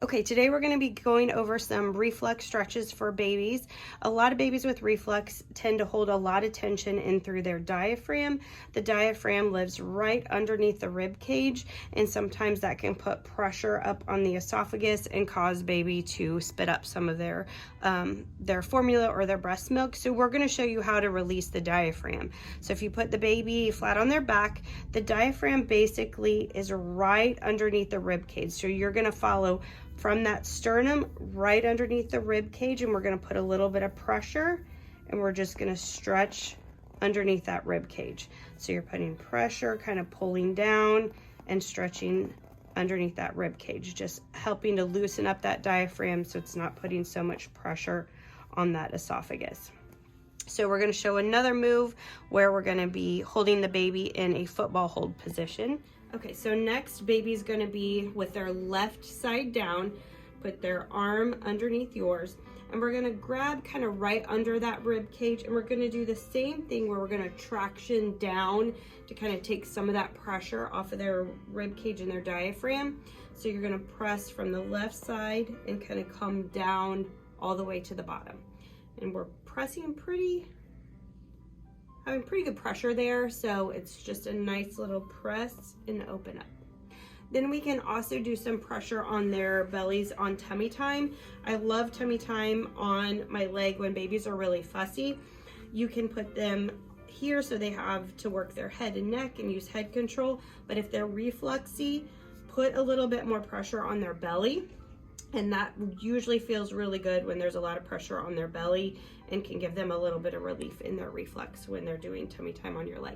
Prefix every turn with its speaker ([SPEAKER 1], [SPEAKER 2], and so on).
[SPEAKER 1] Okay, today we're going to be going over some reflux stretches for babies. A lot of babies with reflux tend to hold a lot of tension in through their diaphragm. The diaphragm lives right underneath the rib cage, and sometimes that can put pressure up on the esophagus and cause baby to spit up some of their formula or their breast milk. So we're going to show you how to release the diaphragm. So if you put the baby flat on their back, the diaphragm basically is right underneath the rib cage. So you're going to follow from that sternum right underneath the rib cage, and we're going to put a little bit of pressure, and we're just going to stretch underneath that rib cage. So you're putting pressure, kind of pulling down and stretching underneath that rib cage, just helping to loosen up that diaphragm so it's not putting so much pressure on that esophagus. So we're going to show another move where we're going to be holding the baby in a football hold position. Okay, so next baby's going to be with their left side down, put their arm underneath yours, and we're going to grab kind of right under that rib cage, and we're going to do the same thing where we're going to traction down to kind of take some of that pressure off of their rib cage and their diaphragm. So you're going to press from the left side and kind of come down all the way to the bottom. And we're pressing having pretty good pressure there, so it's just a nice little press and open up. Then we can also do some pressure on their bellies on tummy time. I love tummy time on my leg when babies are really fussy. You can put them here so they have to work their head and neck and use head control, but if they're refluxy, put a little bit more pressure on their belly. And that usually feels really good when there's a lot of pressure on their belly and can give them a little bit of relief in their reflux when they're doing tummy time on your leg.